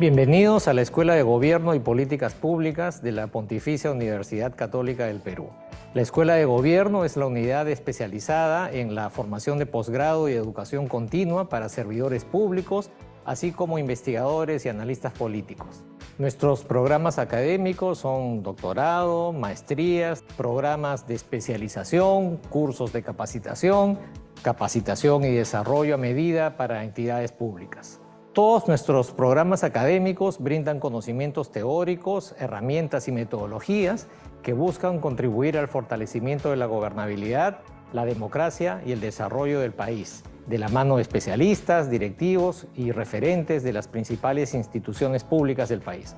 Bienvenidos a la Escuela de Gobierno y Políticas Públicas de la Pontificia Universidad Católica del Perú. La Escuela de Gobierno es la unidad especializada en la formación de posgrado y educación continua para servidores públicos, así como investigadores y analistas políticos. Nuestros programas académicos son doctorado, maestrías, programas de especialización, cursos de capacitación, capacitación y desarrollo a medida para entidades públicas. Todos nuestros programas académicos brindan conocimientos teóricos, herramientas y metodologías que buscan contribuir al fortalecimiento de la gobernabilidad, la democracia y el desarrollo del país, de la mano de especialistas, directivos y referentes de las principales instituciones públicas del país.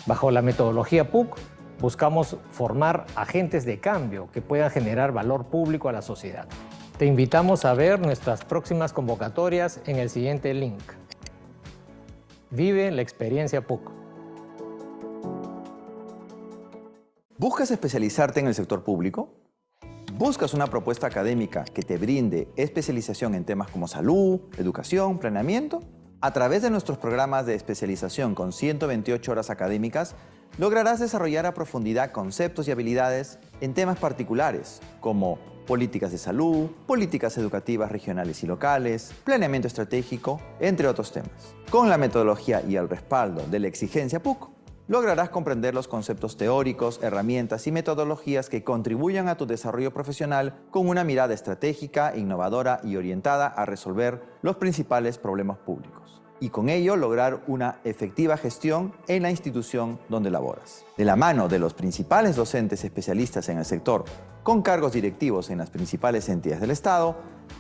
Bajo la metodología PUC, buscamos formar agentes de cambio que puedan generar valor público a la sociedad. Te invitamos a ver nuestras próximas convocatorias en el siguiente link. Vive la experiencia PUC. ¿Buscas especializarte en el sector público? ¿Buscas una propuesta académica que te brinde especialización en temas como salud, educación, planeamiento? A través de nuestros programas de especialización con 128 horas académicas, lograrás desarrollar a profundidad conceptos y habilidades en temas particulares como políticas de salud, políticas educativas regionales y locales, planeamiento estratégico, entre otros temas. Con la metodología y el respaldo de la exigencia PUC, lograrás comprender los conceptos teóricos, herramientas y metodologías que contribuyan a tu desarrollo profesional con una mirada estratégica, innovadora y orientada a resolver los principales problemas públicos. Y con ello lograr una efectiva gestión en la institución donde laboras. De la mano de los principales docentes especialistas en el sector, con cargos directivos en las principales entidades del Estado,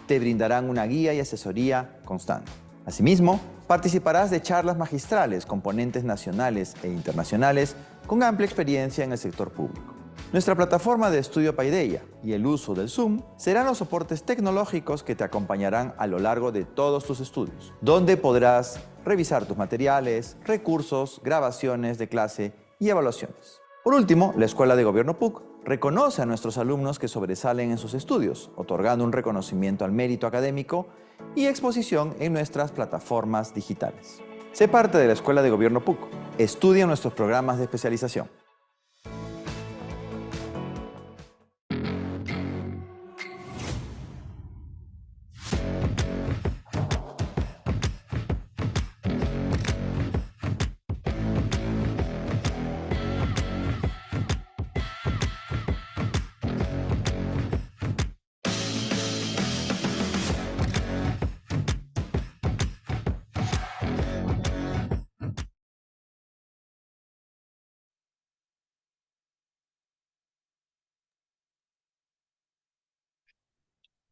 te brindarán una guía y asesoría constante. Asimismo, participarás de charlas magistrales con ponentes nacionales e internacionales con amplia experiencia en el sector público. Nuestra plataforma de estudio Paideia y el uso del Zoom serán los soportes tecnológicos que te acompañarán a lo largo de todos tus estudios, donde podrás revisar tus materiales, recursos, grabaciones de clase y evaluaciones. Por último, la Escuela de Gobierno PUC reconoce a nuestros alumnos que sobresalen en sus estudios, otorgando un reconocimiento al mérito académico y exposición en nuestras plataformas digitales. Sé parte de la Escuela de Gobierno PUC. Estudia nuestros programas de especialización.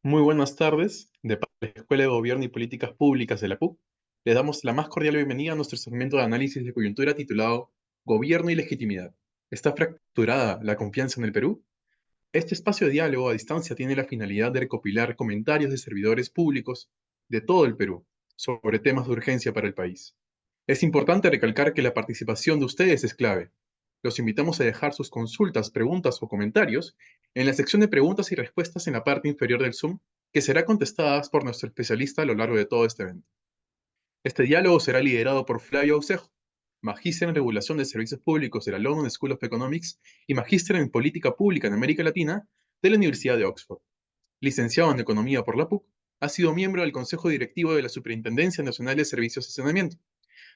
Muy buenas tardes, de parte de la Escuela de Gobierno y Políticas Públicas de la PUC. Les damos la más cordial bienvenida a nuestro segmento de análisis de coyuntura titulado Gobierno y Legitimidad. ¿Está fracturada la confianza en el Perú? Este espacio de diálogo a distancia tiene la finalidad de recopilar comentarios de servidores públicos de todo el Perú sobre temas de urgencia para el país. Es importante recalcar que la participación de ustedes es clave. Los invitamos a dejar sus consultas, preguntas o comentarios en la sección de preguntas y respuestas en la parte inferior del Zoom, que será contestadas por nuestro especialista a lo largo de todo este evento. Este diálogo será liderado por Flavio Aucejo, magíster en Regulación de Servicios Públicos de la London School of Economics y magíster en Política Pública en América Latina de la Universidad de Oxford. Licenciado en Economía por la PUC, ha sido miembro del Consejo Directivo de la Superintendencia Nacional de Servicios de Saneamiento.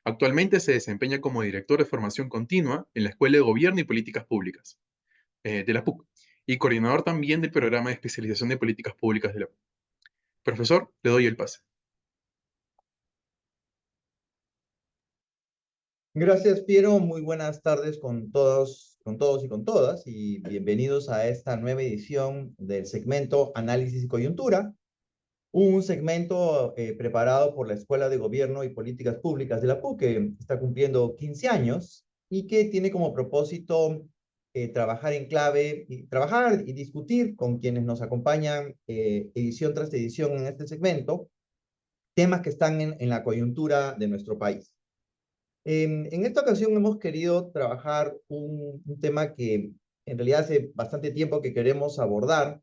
Actualmente se desempeña como director de formación continua en la Escuela de Gobierno y Políticas Públicas de la PUC y coordinador también del programa de especialización de políticas públicas de la PUC. Profesor, le doy el pase. Gracias, Piero. Muy buenas tardes con todos y con todas, y bienvenidos a esta nueva edición del segmento Análisis y Coyuntura, un segmento preparado por la Escuela de Gobierno y Políticas Públicas de la PUC, que está cumpliendo 15 años y que tiene como propósito trabajar y discutir con quienes nos acompañan edición tras edición en este segmento, temas que están en la coyuntura de nuestro país. En esta ocasión hemos querido trabajar un tema que en realidad hace bastante tiempo que queremos abordar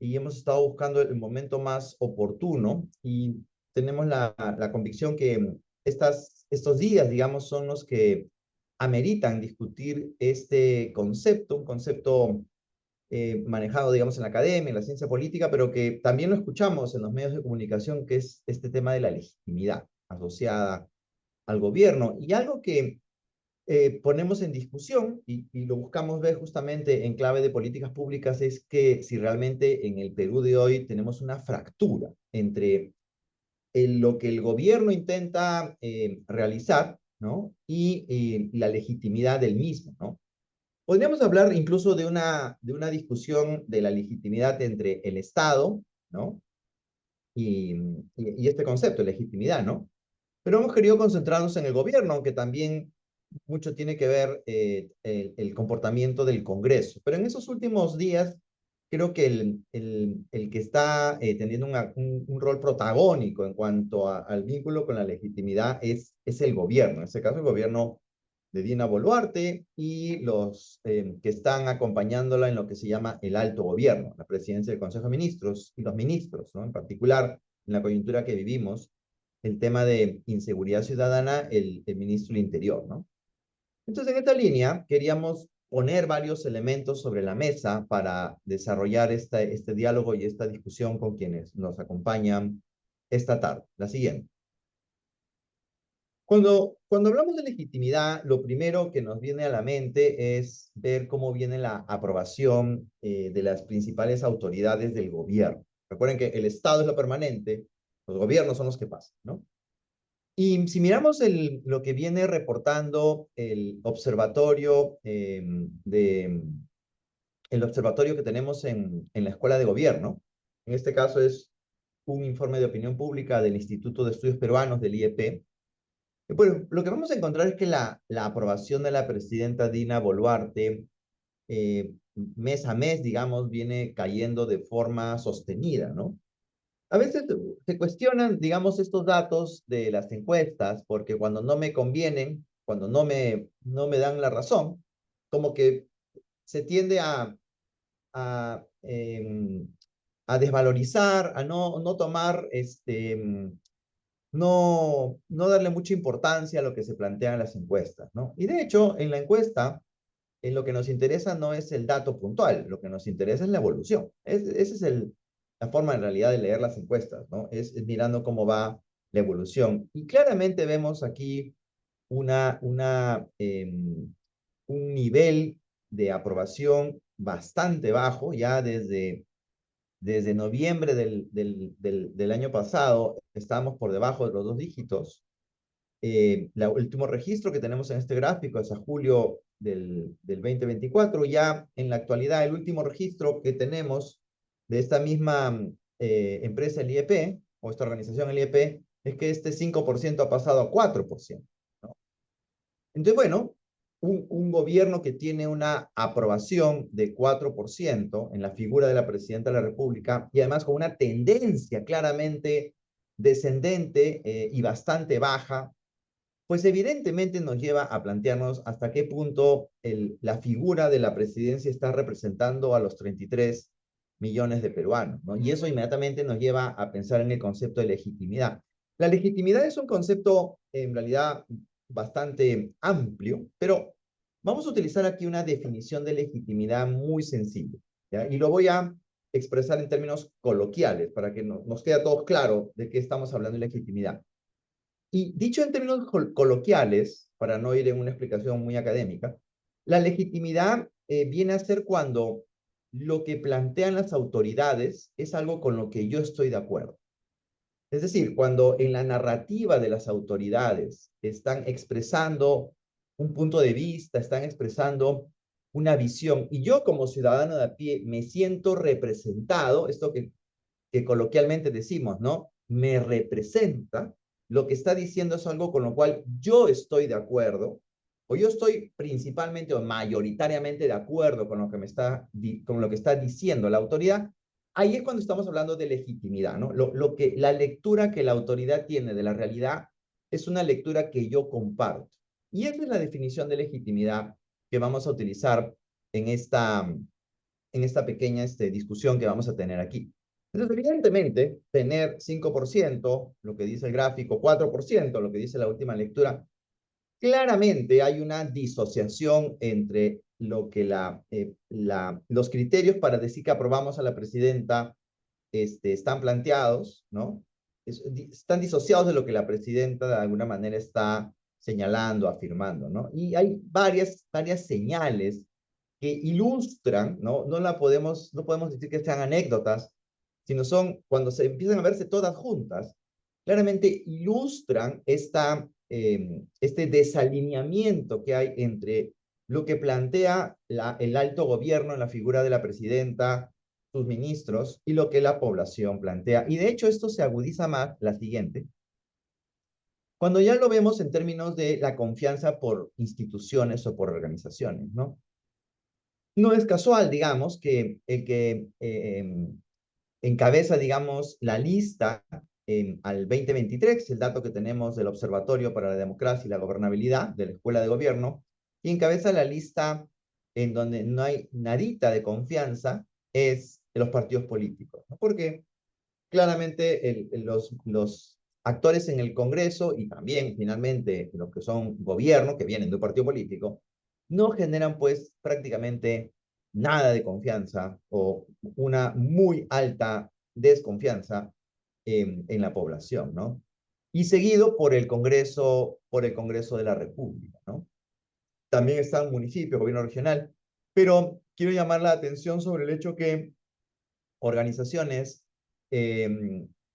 y hemos estado buscando el momento más oportuno, y tenemos la convicción que estos días, digamos, son los que ameritan discutir este concepto, un concepto manejado, digamos, en la academia, en la ciencia política, pero que también lo escuchamos en los medios de comunicación, que es este tema de la legitimidad asociada al gobierno. Y algo que ponemos en discusión y lo buscamos ver justamente en clave de políticas públicas es que si realmente en el Perú de hoy tenemos una fractura entre lo que el gobierno intenta realizar, ¿no? Y la legitimidad del mismo, ¿no? Podríamos hablar incluso de una discusión de la legitimidad entre el Estado, ¿no? Y este concepto de legitimidad, ¿no? Pero hemos querido concentrarnos en el gobierno, aunque también mucho tiene que ver el comportamiento del Congreso. Pero en esos últimos días, creo que el que está teniendo un rol protagónico en cuanto al vínculo con la legitimidad es el gobierno. En este caso, el gobierno de Dina Boluarte y los que están acompañándola en lo que se llama el alto gobierno, la presidencia del Consejo de Ministros y los ministros, ¿no? En particular, en la coyuntura que vivimos, el tema de inseguridad ciudadana, el ministro del Interior, ¿no? Entonces, en esta línea, queríamos poner varios elementos sobre la mesa para desarrollar este diálogo y esta discusión con quienes nos acompañan esta tarde. La siguiente. Cuando hablamos de legitimidad, lo primero que nos viene a la mente es ver cómo viene la aprobación de las principales autoridades del gobierno. Recuerden que el Estado es lo permanente, los gobiernos son los que pasan, ¿no? Y si miramos lo que viene reportando el observatorio, el observatorio que tenemos en la Escuela de Gobierno, en este caso es un informe de opinión pública del Instituto de Estudios Peruanos, del IEP. Bueno, lo que vamos a encontrar es que la aprobación de la presidenta Dina Boluarte mes a mes, digamos, viene cayendo de forma sostenida, ¿no? A veces se cuestionan, digamos, estos datos de las encuestas, porque cuando no me convienen, cuando no me dan la razón, como que se tiende a, em, a desvalorizar, a no tomar, no darle mucha importancia a lo que se plantea en las encuestas, ¿no? Y de hecho, en la encuesta, en lo que nos interesa no es el dato puntual, lo que nos interesa es la evolución. Esa es la forma en realidad de leer las encuestas, ¿no? Es mirando cómo va la evolución. Y claramente vemos aquí un nivel de aprobación bastante bajo, ya desde noviembre del año pasado, estamos por debajo de los 2 dígitos. El último registro que tenemos en este gráfico es a julio del 2024. Ya en la actualidad, el último registro que tenemos de esta misma empresa, el IEP, o esta organización, el IEP, es que este 5% ha pasado a 4%, ¿no? Entonces, bueno, un gobierno que tiene una aprobación de 4% en la figura de la presidenta de la República y además con una tendencia claramente descendente y bastante baja, pues evidentemente nos lleva a plantearnos hasta qué punto la figura de la presidencia está representando a los 33 millones de peruanos, ¿no? Y eso inmediatamente nos lleva a pensar en el concepto de legitimidad. La legitimidad es un concepto en realidad bastante amplio, pero vamos a utilizar aquí una definición de legitimidad muy sencilla, ¿ya? Y lo voy a expresar en términos coloquiales para que nos quede a todos claro de qué estamos hablando de legitimidad. Y dicho en términos coloquiales, para no ir en una explicación muy académica, la legitimidad viene a ser cuando lo que plantean las autoridades es algo con lo que yo estoy de acuerdo. Es decir, cuando en la narrativa de las autoridades están expresando un punto de vista, están expresando una visión, y yo como ciudadano de a pie me siento representado, esto que coloquialmente decimos, ¿no? Me representa, lo que está diciendo es algo con lo cual yo estoy de acuerdo, o yo estoy principalmente o mayoritariamente de acuerdo con lo que está diciendo la autoridad. Ahí es cuando estamos hablando de legitimidad, ¿no? La lectura que la autoridad tiene de la realidad es una lectura que yo comparto. Y esa es la definición de legitimidad que vamos a utilizar en esta pequeña discusión que vamos a tener aquí. Entonces, evidentemente, tener 5%, lo que dice el gráfico, 4%, lo que dice la última lectura, claramente hay una disociación entre lo que los criterios para decir que aprobamos a la presidenta están planteados, ¿no? Están disociados de lo que la presidenta de alguna manera está señalando, afirmando, ¿no? Y hay varias señales que ilustran, ¿no? No podemos decir que sean anécdotas, sino son, cuando se empiezan a verse todas juntas, claramente ilustran este desalineamiento que hay entre lo que plantea el alto gobierno en la figura de la presidenta, sus ministros, y lo que la población plantea. Y de hecho esto se agudiza más la siguiente. Cuando ya lo vemos en términos de la confianza por instituciones o por organizaciones, ¿no? No es casual, digamos, que el que encabeza, digamos, la lista al 2023, el dato que tenemos del Observatorio para la Democracia y la Gobernabilidad de la Escuela de Gobierno, y encabeza la lista en donde no hay nadita de confianza, es los partidos políticos, ¿no? Porque claramente los actores en el Congreso y también finalmente los que son gobierno, que vienen de un partido político, no generan pues prácticamente nada de confianza o una muy alta desconfianza en la población, ¿no? Y seguido por el Congreso de la República, ¿no? También está un municipio, gobierno regional, pero quiero llamar la atención sobre el hecho que organizaciones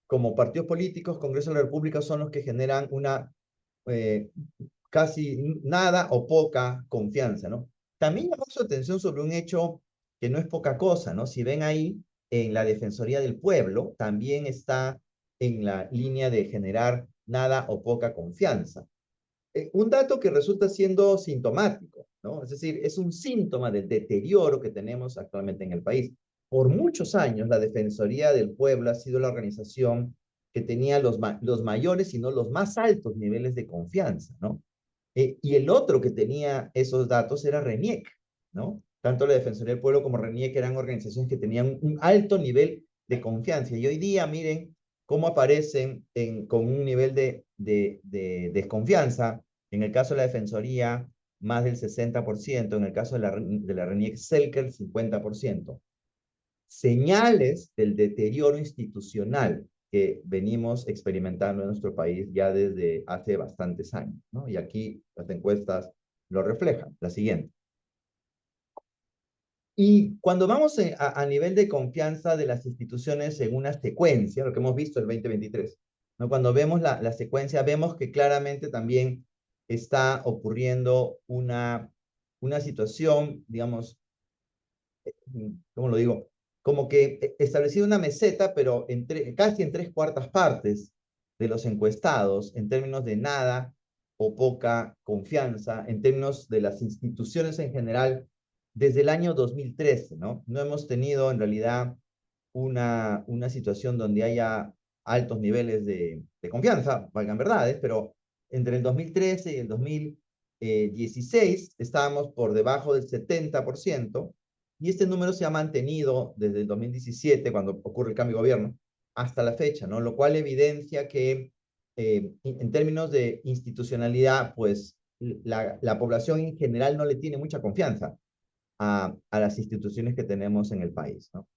como partidos políticos, Congreso de la República, son los que generan una casi nada o poca confianza, ¿no? También llamó su atención sobre un hecho que no es poca cosa, ¿no? Si ven ahí, en la Defensoría del Pueblo, también está en la línea de generar nada o poca confianza. Un dato que resulta siendo sintomático, ¿no? Es decir, es un síntoma del deterioro que tenemos actualmente en el país. Por muchos años, la Defensoría del Pueblo ha sido la organización que tenía los mayores, si no los más altos niveles de confianza, ¿no? Y el otro que tenía esos datos era RENIEC, ¿no? Tanto la Defensoría del Pueblo como RENIEC eran organizaciones que tenían un alto nivel de confianza. Y hoy día, miren cómo aparecen con un nivel de desconfianza. En el caso de la Defensoría, más del 60%. En el caso de la RENIEC, cerca del 50%. Señales del deterioro institucional que venimos experimentando en nuestro país ya desde hace bastantes años, ¿no? Y aquí las encuestas lo reflejan. La siguiente. Y cuando vamos a nivel de confianza de las instituciones en una secuencia, lo que hemos visto el 2023, ¿no? Cuando vemos la secuencia, vemos que claramente también está ocurriendo una situación, digamos, ¿cómo lo digo? Como que establecida una meseta, pero casi en 3/4 partes de los encuestados, en términos de nada o poca confianza, en términos de las instituciones en general, desde el año 2013, ¿no? No hemos tenido en realidad una situación donde haya altos niveles de confianza, valgan verdades, pero entre el 2013 y el 2016 estábamos por debajo del 70%, y este número se ha mantenido desde el 2017, cuando ocurre el cambio de gobierno, hasta la fecha, ¿no? Lo cual evidencia que en términos de institucionalidad, pues la población en general no le tiene mucha confianza a las instituciones que tenemos en el país, ¿no?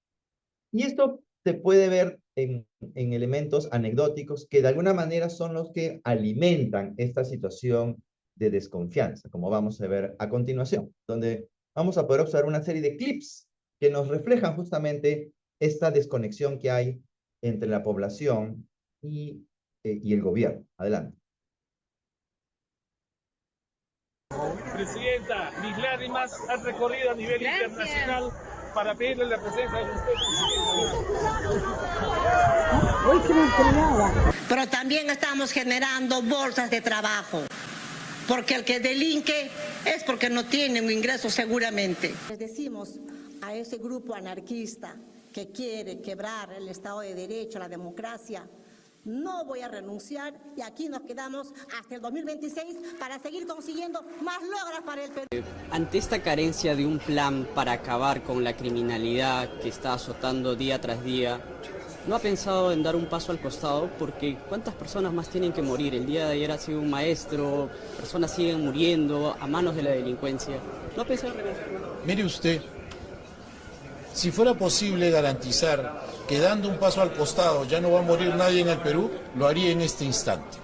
Y esto se puede ver en elementos anecdóticos que de alguna manera son los que alimentan esta situación de desconfianza, como vamos a ver a continuación, donde vamos a poder observar una serie de clips que nos reflejan justamente esta desconexión que hay entre la población y el gobierno. Adelante. Presidenta, mis lágrimas han recorrido a nivel internacional para pedirle la presencia de usted, Presidenta. Pero también estamos generando bolsas de trabajo, porque el que delinque es porque no tiene un ingreso seguramente. Les decimos a ese grupo anarquista que quiere quebrar el Estado de Derecho, la democracia: no voy a renunciar, y aquí nos quedamos hasta el 2026 para seguir consiguiendo más logros para el Perú. Ante esta carencia de un plan para acabar con la criminalidad que está azotando día tras día, ¿No ha pensado en dar un paso al costado? Porque ¿cuántas personas más tienen que morir? El día de ayer ha sido un maestro, personas siguen muriendo a manos de la delincuencia. ¿No ha pensado en renunciar? Mire usted, si fuera posible garantizar que dando un paso al costado ya no va a morir nadie en el Perú, lo haría en este instante.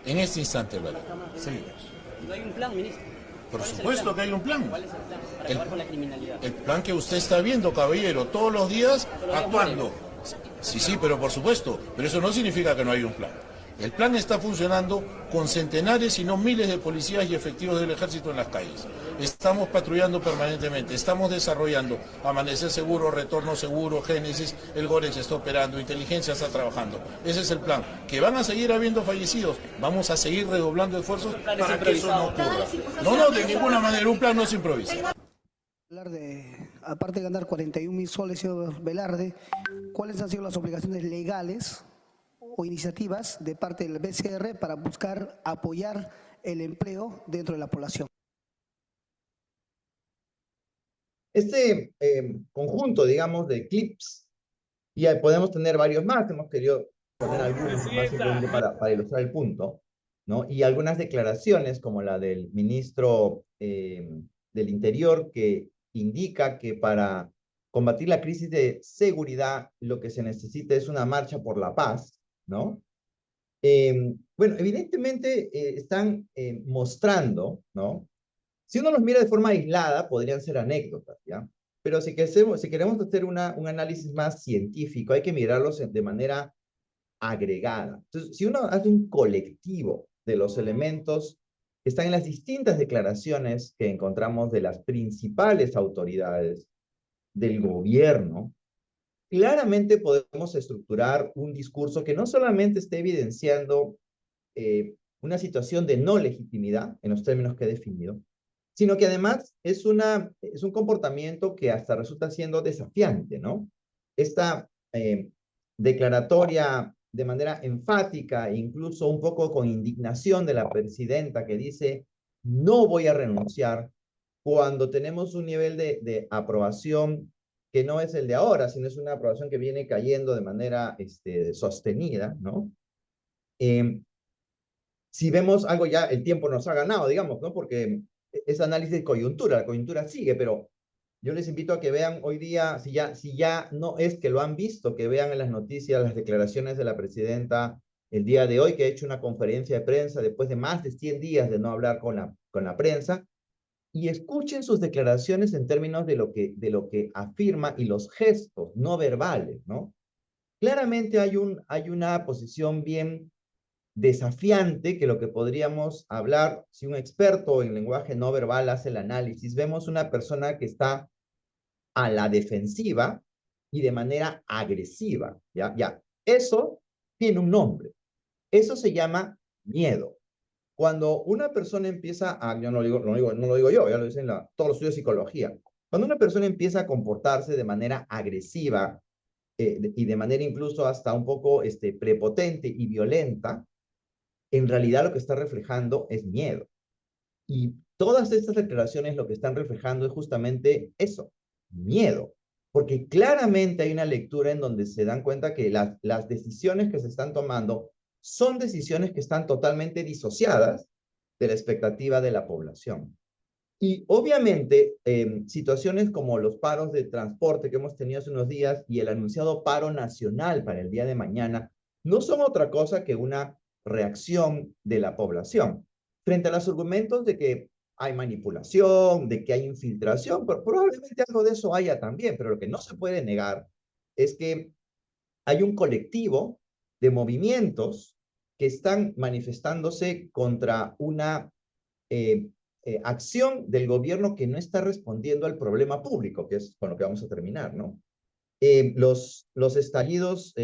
En este instante lo haría. Sí. ¿No hay un plan, ministro? Por supuesto que hay un plan. ¿Cuál es el plan para acabar con la criminalidad? El plan que usted está viendo, caballero, todos los días actuando. Sí, sí, pero por supuesto. Pero eso no significa que no hay un plan. El plan está funcionando con centenares, si no miles de policías y efectivos del ejército en las calles. Estamos patrullando permanentemente, estamos desarrollando Amanecer Seguro, Retorno Seguro, Génesis, el GORES está operando, Inteligencia está trabajando. Ese es el plan. Que van a seguir habiendo fallecidos, vamos a seguir redoblando esfuerzos para que eso no ocurra. No, de ninguna manera, un plan no se improvisa. Aparte de ganar 41.000 soles, señor Velarde, ¿cuáles han sido las obligaciones legales o iniciativas de parte del BCR para buscar apoyar el empleo dentro de la población? Este conjunto, digamos, de clips, y ahí podemos tener varios más, hemos querido poner algunos más simplemente para ilustrar el punto, ¿no? Y algunas declaraciones, como la del ministro del Interior, que indica que para combatir la crisis de seguridad lo que se necesita es una marcha por la paz, ¿no? Bueno, evidentemente están mostrando, ¿no? Si uno los mira de forma aislada, podrían ser anécdotas, ¿ya? Pero si queremos hacer un análisis más científico, hay que mirarlos de manera agregada. Entonces, si uno hace un colectivo de los elementos que están en las distintas declaraciones que encontramos de las principales autoridades del gobierno, claramente podemos estructurar un discurso que no solamente esté evidenciando una situación de no legitimidad, en los términos que he definido, sino que además es un comportamiento que hasta resulta siendo desafiante, ¿no? Esta declaratoria de manera enfática e incluso un poco con indignación de la presidenta que dice, no voy a renunciar, cuando tenemos un nivel de aprobación que no es el de ahora, sino es una aprobación que viene cayendo de manera sostenida, ¿no? Si vemos algo ya, el tiempo nos ha ganado, digamos, ¿no? Porque es análisis de coyuntura, la coyuntura sigue, pero yo les invito a que vean hoy día, si ya no es que lo han visto, que vean en las noticias las declaraciones de la presidenta el día de hoy, que ha hecho una conferencia de prensa después de más de 100 días de no hablar con la prensa, y escuchen sus declaraciones en términos de lo que afirma y los gestos no verbales, ¿no? Claramente hay una posición bien desafiante que lo que podríamos hablar, si un experto en lenguaje no verbal hace el análisis, vemos una persona que está a la defensiva y de manera agresiva, ¿ya? Eso tiene un nombre. Eso se llama miedo. Cuando una persona empieza yo no lo digo yo, ya lo dicen todos los estudios de psicología. Cuando una persona empieza a comportarse de manera agresiva y de manera incluso hasta un poco prepotente y violenta, en realidad lo que está reflejando es miedo. Y todas estas declaraciones lo que están reflejando es justamente eso, miedo. Porque claramente hay una lectura en donde se dan cuenta que las decisiones que se están tomando son decisiones que están totalmente disociadas de la expectativa de la población. Y obviamente, situaciones como los paros de transporte que hemos tenido hace unos días y el anunciado paro nacional para el día de mañana, no son otra cosa que una reacción de la población frente a los argumentos de que hay manipulación, de que hay infiltración, pero probablemente algo de eso haya también, pero lo que no se puede negar es que hay un colectivo de movimientos que están manifestándose contra una acción del gobierno que no está respondiendo al problema público, que es con lo que vamos a terminar, ¿no? Los estallidos,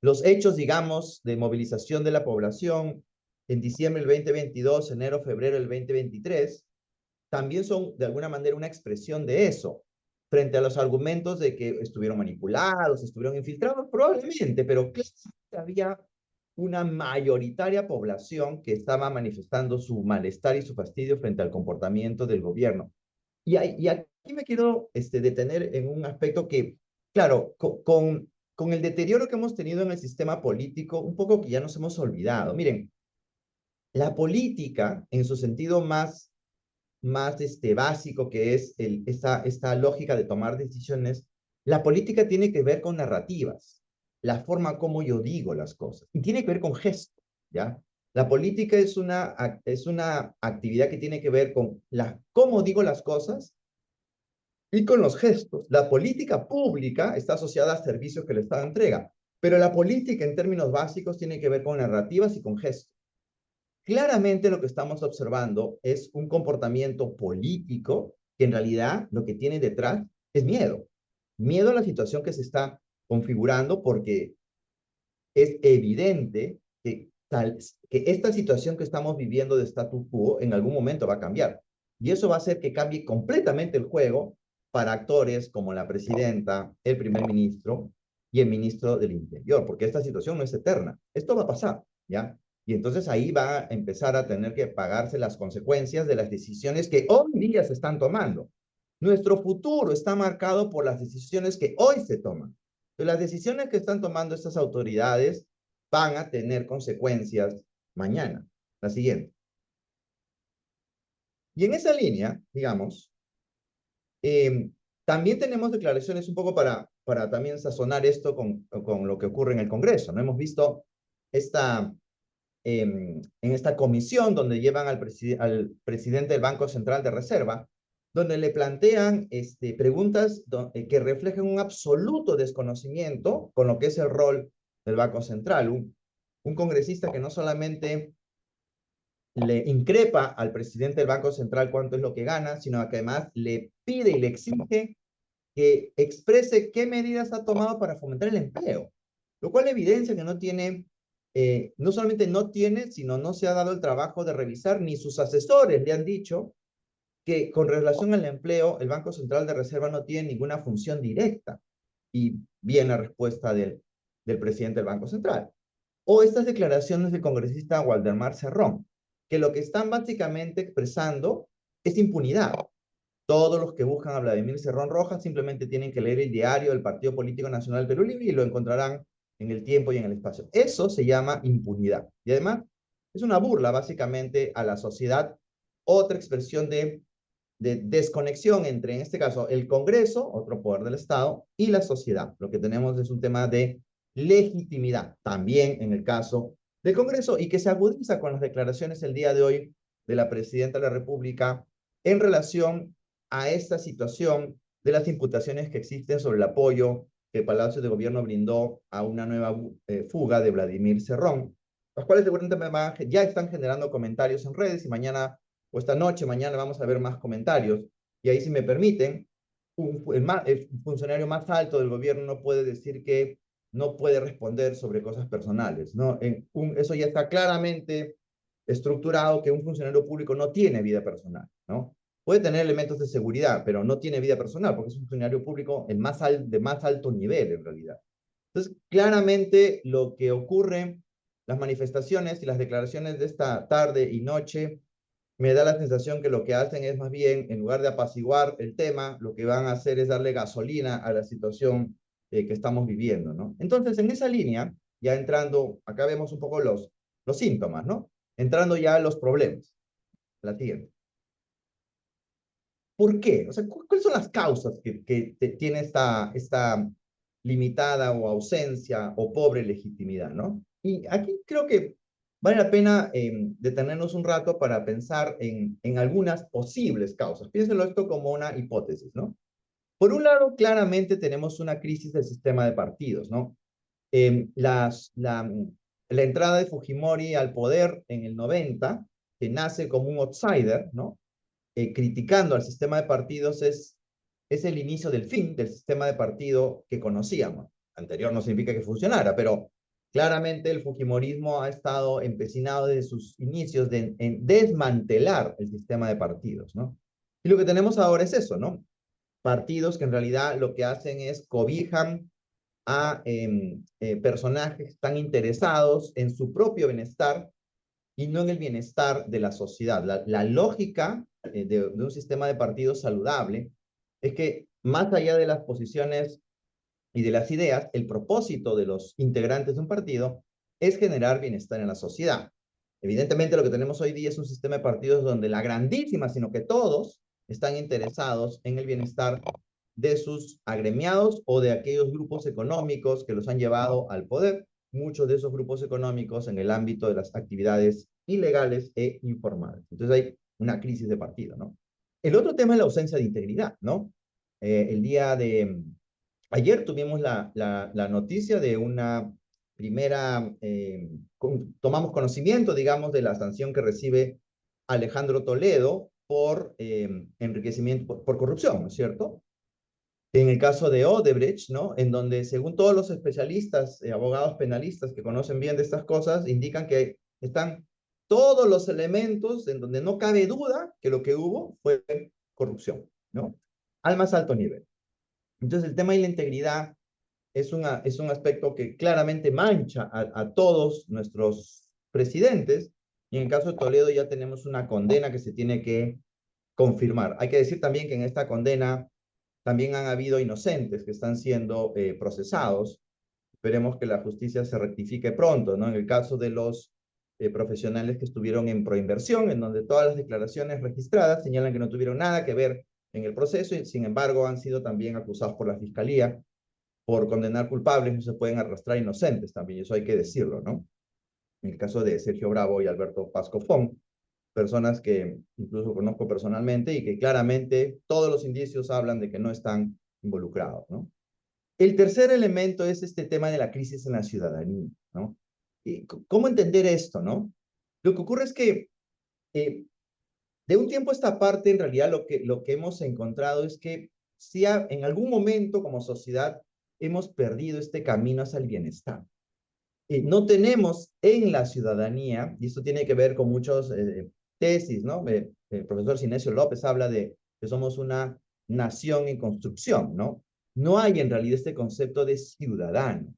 los hechos, digamos, de movilización de la población en diciembre del 2022, enero, febrero del 2023, también son de alguna manera una expresión de eso, frente a los argumentos de que estuvieron manipulados, estuvieron infiltrados, probablemente, pero claramente había una mayoritaria población que estaba manifestando su malestar y su fastidio frente al comportamiento del gobierno. Y aquí aquí me quiero detener en un aspecto que, claro, con el deterioro que hemos tenido en el sistema político, un poco que ya nos hemos olvidado. Miren, la política, en su sentido más básico, que es esta lógica de tomar decisiones, la política tiene que ver con narrativas, la forma como yo digo las cosas, y tiene que ver con gestos, ¿ya? La política es una actividad que tiene que ver con cómo digo las cosas y con los gestos. La política pública está asociada a servicios que el Estado entrega, pero la política en términos básicos tiene que ver con narrativas y con gestos. Claramente lo que estamos observando es un comportamiento político que en realidad lo que tiene detrás es miedo. Miedo a la situación que se está configurando, porque es evidente que esta situación que estamos viviendo de status quo en algún momento va a cambiar. Y eso va a hacer que cambie completamente el juego para actores como la presidenta, el primer ministro y el ministro del Interior, porque esta situación no es eterna. Esto va a pasar, ¿ya? Y entonces ahí va a empezar a tener que pagarse las consecuencias de las decisiones que hoy día se están tomando. Nuestro futuro está marcado por las decisiones que hoy se toman. Entonces, las decisiones que están tomando estas autoridades van a tener consecuencias mañana. La siguiente. Y en esa línea, digamos, también tenemos declaraciones un poco para también sazonar esto con lo que ocurre en el Congreso, ¿no? Hemos visto en esta comisión donde llevan al presidente del Banco Central de Reserva, donde le plantean preguntas que reflejan un absoluto desconocimiento con lo que es el rol del Banco Central. Un congresista que no solamente le increpa al presidente del Banco Central cuánto es lo que gana, sino que además le pide y le exige que exprese qué medidas ha tomado para fomentar el empleo, lo cual evidencia que no tiene, no solamente no tiene, sino no se ha dado el trabajo de revisar, ni sus asesores le han dicho que con relación al empleo, el Banco Central de Reserva no tiene ninguna función directa. Y viene la respuesta del presidente del Banco Central. O estas declaraciones del congresista Waldemar Cerrón, que lo que están básicamente expresando es impunidad. Todos los que buscan a Vladimir Cerrón Rojas simplemente tienen que leer el diario del Partido Político Nacional Perú Libre y lo encontrarán en el tiempo y en el espacio. Eso se llama impunidad. Y además es una burla básicamente a la sociedad, otra expresión de desconexión entre, en este caso, el Congreso, otro poder del Estado, y la sociedad. Lo que tenemos es un tema de legitimidad, también en el caso del Congreso, y que se agudiza con las declaraciones el día de hoy de la Presidenta de la República en relación a esta situación de las imputaciones que existen sobre el apoyo que el Palacio de Gobierno brindó a una nueva fuga de Vladimir Cerrón, las cuales seguramente ya están generando comentarios en redes, y mañana o esta noche, mañana vamos a ver más comentarios. Y ahí, si me permiten, el funcionario más alto del gobierno no puede decir que no puede responder sobre cosas personales, ¿no? Eso ya está claramente estructurado, que un funcionario público no tiene vida personal, ¿no? Puede tener elementos de seguridad, pero no tiene vida personal, porque es un funcionario público de más alto nivel, en realidad. Entonces, claramente lo que ocurre, las manifestaciones y las declaraciones de esta tarde y noche, me da la sensación que lo que hacen es más bien, en lugar de apaciguar el tema, lo que van a hacer es darle gasolina a la situación que estamos viviendo, ¿no? Entonces, en esa línea, ya entrando, acá vemos un poco los síntomas, ¿no? Entrando ya a los problemas. La siguiente. ¿Por qué? O sea, ¿cuáles son las causas que tiene esta limitada o ausencia o pobre legitimidad, ¿no? Y aquí creo que vale la pena detenernos un rato para pensar en algunas posibles causas. Piénsenlo esto como una hipótesis, ¿no? Por un lado, claramente tenemos una crisis del sistema de partidos, ¿no? La entrada de Fujimori al poder en el 90, que nace como un outsider, ¿no? Criticando al sistema de partidos, es el inicio del fin del sistema de partido que conocíamos. Anterior no significa que funcionara, pero claramente el fujimorismo ha estado empecinado desde sus inicios en desmantelar el sistema de partidos, ¿no? Y lo que tenemos ahora es eso, ¿no? Partidos que en realidad lo que hacen es cobijan a personajes que están interesados en su propio bienestar y no en el bienestar de la sociedad. La lógica de un sistema de partidos saludable es que más allá de las posiciones y de las ideas, el propósito de los integrantes de un partido es generar bienestar en la sociedad. Evidentemente lo que tenemos hoy día es un sistema de partidos donde la grandísima, sino que todos están interesados en el bienestar de sus agremiados o de aquellos grupos económicos que los han llevado al poder, muchos de esos grupos económicos en el ámbito de las actividades ilegales e informales. Entonces hay una crisis de partido, ¿no? El otro tema es la ausencia de integridad, ¿no? El día de ayer tuvimos la noticia de una primera, tomamos conocimiento, digamos, de la sanción que recibe Alejandro Toledo por enriquecimiento, por corrupción, ¿no es cierto? En el caso de Odebrecht, ¿no? En donde, según todos los especialistas, abogados penalistas que conocen bien de estas cosas, indican que están todos los elementos en donde no cabe duda que lo que hubo fue corrupción, ¿no? Al más alto nivel. Entonces, el tema de la integridad es un aspecto que claramente mancha a todos nuestros presidentes, y en el caso de Toledo ya tenemos una condena que se tiene que confirmar. Hay que decir también que en esta condena también han habido inocentes que están siendo procesados. Esperemos que la justicia se rectifique pronto, ¿no? En el caso de los profesionales que estuvieron en Proinversión, en donde todas las declaraciones registradas señalan que no tuvieron nada que ver en el proceso y sin embargo han sido también acusados por la Fiscalía por condenar culpables, no se pueden arrastrar inocentes también, eso hay que decirlo, ¿no? En el caso de Sergio Bravo y Alberto Pascofón, personas que incluso conozco personalmente y que claramente todos los indicios hablan de que no están involucrados, ¿no? El tercer elemento es este tema de la crisis en la ciudadanía, ¿no? ¿Y cómo entender esto, no? Lo que ocurre es que de un tiempo a esta parte, en realidad, lo que hemos encontrado es que si en algún momento como sociedad hemos perdido este camino hacia el bienestar. No tenemos en la ciudadanía, y esto tiene que ver con muchas tesis, ¿no? El profesor Sinesio López habla de que somos una nación en construcción, ¿no? No hay en realidad este concepto de ciudadano.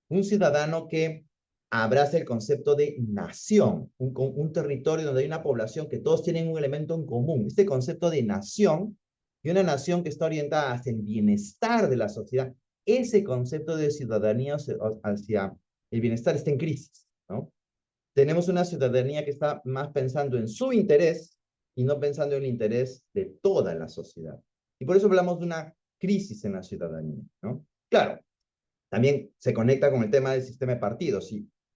Un ciudadano que abraza el concepto de nación, un territorio donde hay una población que todos tienen un elemento en común. Este concepto de nación y una nación que está orientada hacia el bienestar de la sociedad, ese concepto de ciudadanía hacia el bienestar está en crisis, ¿no? Tenemos una ciudadanía que está más pensando en su interés y no pensando en el interés de toda la sociedad. Y por eso hablamos de una crisis en la ciudadanía, ¿no? Claro, también se conecta con el tema del sistema de partidos.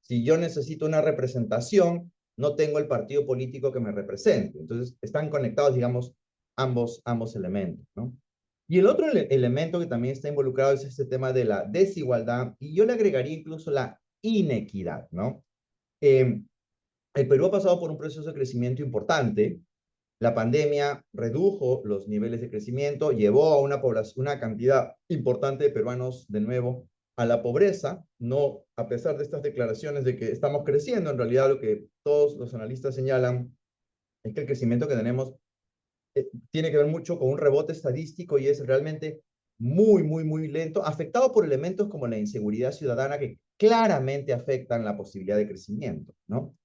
Si yo necesito una representación, no tengo el partido político que me represente. Entonces, están conectados, digamos, ambos elementos, ¿no? Y el otro elemento que también está involucrado es este tema de la desigualdad, y yo le agregaría incluso la inequidad, ¿no? El Perú ha pasado por un proceso de crecimiento importante. La pandemia redujo los niveles de crecimiento, llevó a una cantidad importante de peruanos de nuevo a la pobreza. No, a pesar de estas declaraciones de que estamos creciendo, en realidad lo que todos los analistas señalan es que el crecimiento que tenemos tiene que ver mucho con un rebote estadístico y es realmente muy lento, afectado por elementos como la inseguridad ciudadana que claramente afectan la posibilidad de crecimiento, ¿no?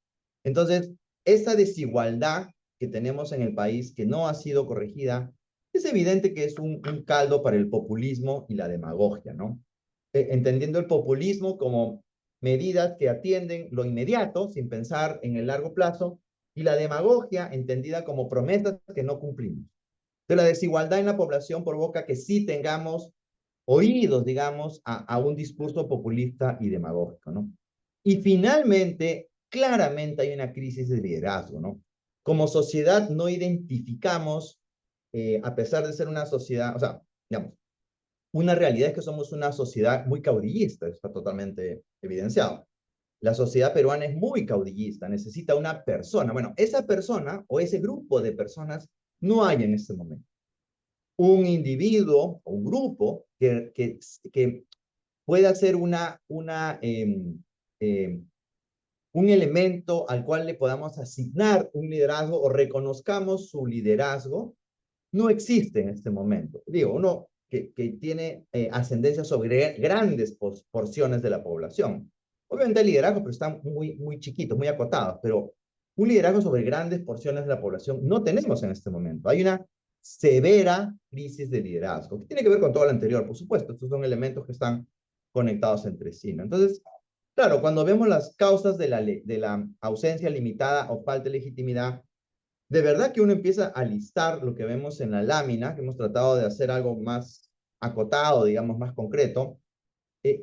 Entonces, esa desigualdad que tenemos en el país, que no ha sido corregida, es evidente que es un caldo para el populismo y la demagogia, ¿no? Entendiendo el populismo como medidas que atienden lo inmediato, sin pensar en el largo plazo, y la demagogia entendida como promesas que no cumplimos. Entonces, la desigualdad en la población provoca que sí tengamos oídos, digamos, a un discurso populista y demagógico, ¿no? Y finalmente, claramente hay una crisis de liderazgo, ¿no? Como sociedad no identificamos, a pesar de ser una sociedad, o sea, digamos, una realidad es que somos una sociedad muy caudillista, está totalmente evidenciado. La sociedad peruana es muy caudillista, necesita una persona. Bueno, esa persona o ese grupo de personas no hay en este momento. Un individuo o un grupo que pueda ser un elemento al cual le podamos asignar un liderazgo o reconozcamos su liderazgo, no existe en este momento. Digo, uno que tiene ascendencia sobre grandes porciones de la población. Obviamente el liderazgo, pero están muy chiquitos, muy acotados, pero un liderazgo sobre grandes porciones de la población no tenemos en este momento. Hay una severa crisis de liderazgo, que tiene que ver con todo lo anterior, por supuesto. Estos son elementos que están conectados entre sí, ¿no? Entonces, claro, cuando vemos las causas de la ausencia limitada o falta de legitimidad, de verdad que uno empieza a listar lo que vemos en la lámina, que hemos tratado de hacer algo más acotado, digamos, más concreto.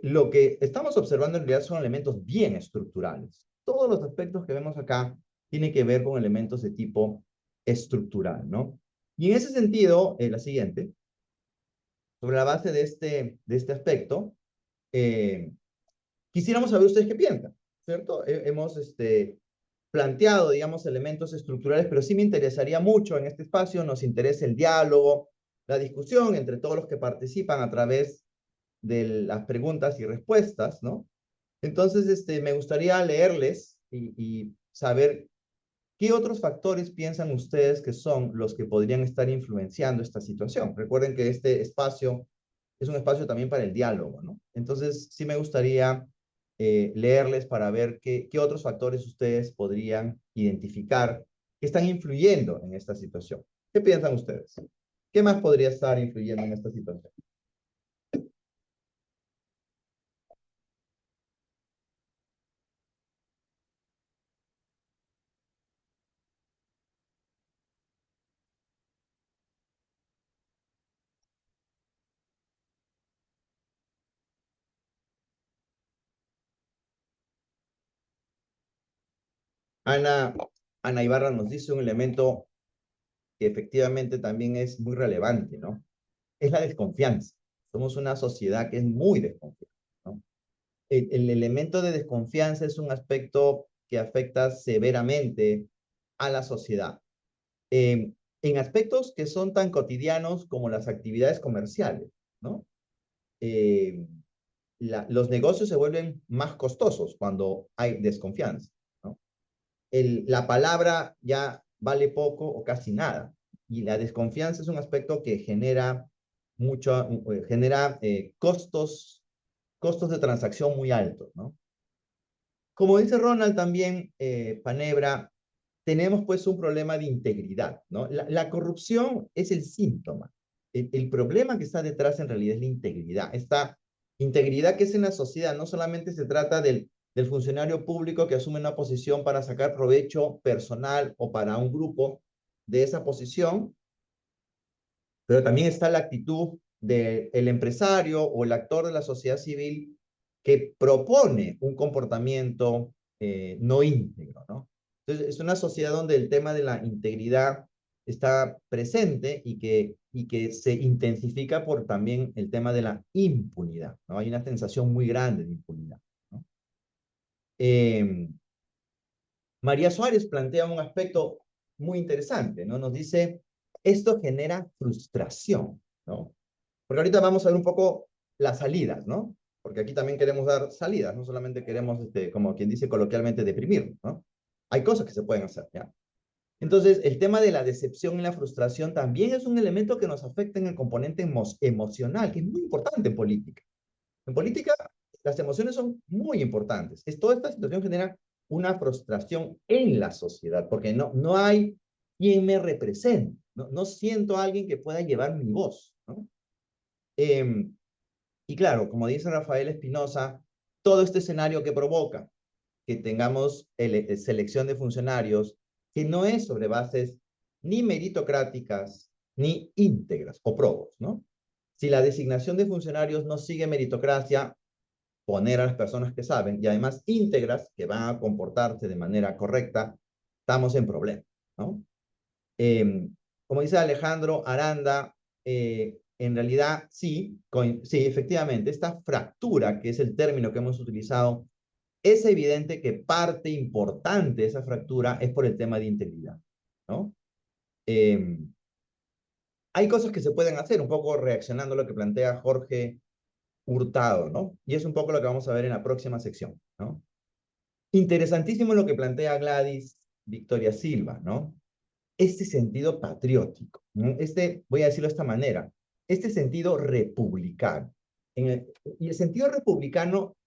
Lo que estamos observando en realidad son elementos bien estructurales. Todos los aspectos que vemos acá tienen que ver con elementos de tipo estructural, ¿no? Y en ese sentido, la siguiente, sobre la base de este aspecto, quisiéramos saber ustedes qué piensan, ¿cierto? Hemos planteado, digamos, elementos estructurales, pero sí me interesaría mucho en este espacio, nos interesa el diálogo, la discusión entre todos los que participan a través de las preguntas y respuestas, ¿no? Entonces, me gustaría leerles y saber qué otros factores piensan ustedes que son los que podrían estar influenciando esta situación. Recuerden que este espacio es un espacio también para el diálogo, ¿no? Entonces, sí me gustaría leerles para ver qué otros factores ustedes podrían identificar que están influyendo en esta situación. ¿Qué piensan ustedes? ¿Qué más podría estar influyendo en esta situación? Ana Ibarra nos dice un elemento que efectivamente también es muy relevante, ¿no? Es la desconfianza. Somos una sociedad que es muy desconfiada, ¿no? El elemento de desconfianza es un aspecto que afecta severamente a la sociedad. En aspectos que son tan cotidianos como las actividades comerciales, ¿no? Los negocios se vuelven más costosos cuando hay desconfianza, ¿no? La palabra ya vale poco o casi nada. Y la desconfianza es un aspecto que genera costos de transacción muy altos, ¿no? Como dice Ronald también, Panebra, tenemos pues un problema de integridad, ¿no? La corrupción es el síntoma. El problema que está detrás en realidad es la integridad. Esta integridad que es en la sociedad no solamente se trata del funcionario público que asume una posición para sacar provecho personal o para un grupo de esa posición, pero también está la actitud del empresario o el actor de la sociedad civil que propone un comportamiento no íntegro, ¿no? Entonces, es una sociedad donde el tema de la integridad está presente y que se intensifica por también el tema de la impunidad, ¿no? Hay una sensación muy grande de impunidad, ¿no? María Suárez plantea un aspecto muy interesante, ¿no? Nos dice, esto genera frustración, ¿no? Porque ahorita vamos a ver un poco las salidas, ¿no? Porque aquí también queremos dar salidas, no solamente queremos, como quien dice coloquialmente, deprimirnos, ¿no? Hay cosas que se pueden hacer, ¿ya? Entonces, el tema de la decepción y la frustración también es un elemento que nos afecta en el componente emocional, que es muy importante en política. En política, las emociones son muy importantes. Toda esta situación genera una frustración en la sociedad, porque no hay quien me represente, no siento a alguien que pueda llevar mi voz, ¿no? Y claro, como dice Rafael Espinosa, todo este escenario que provoca que tengamos selección de funcionarios que no es sobre bases ni meritocráticas ni íntegras o probos, ¿no? Si la designación de funcionarios no sigue meritocracia, poner a las personas que saben y además íntegras, que van a comportarse de manera correcta, estamos en problemas, ¿no? Como dice Alejandro Aranda, en realidad sí, efectivamente, esta fractura, que es el término que hemos utilizado, es evidente que parte importante de esa fractura es por el tema de integridad, ¿no? Hay cosas que se pueden hacer, un poco reaccionando a lo que plantea Jorge Hurtado, ¿no? Y es un poco lo que vamos a ver en la próxima sección, ¿no? Interesantísimo lo que plantea Gladys Victoria Silva, ¿no? Este sentido patriótico, ¿no? Voy a decirlo de esta manera, este sentido republicano. Y el sentido republicano,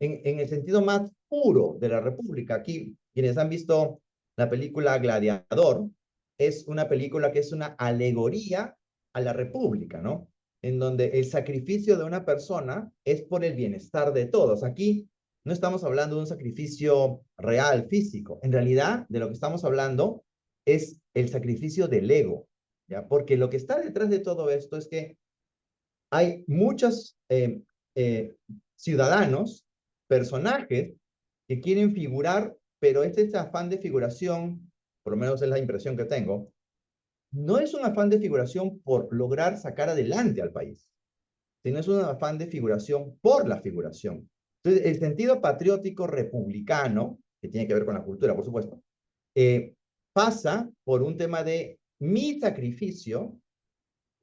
en el sentido más puro de la república, aquí, quienes han visto la película Gladiador, es una película que es una alegoría a la República, ¿no? En donde el sacrificio de una persona es por el bienestar de todos. Aquí no estamos hablando de un sacrificio real, físico. En realidad, de lo que estamos hablando es el sacrificio del ego, ¿ya? Porque lo que está detrás de todo esto es que hay muchos ciudadanos, personajes, que quieren figurar, pero este afán de figuración, por lo menos es la impresión que tengo, no es un afán de figuración por lograr sacar adelante al país, sino es un afán de figuración por la figuración. Entonces, el sentido patriótico republicano, que tiene que ver con la cultura, por supuesto, pasa por un tema de mi sacrificio,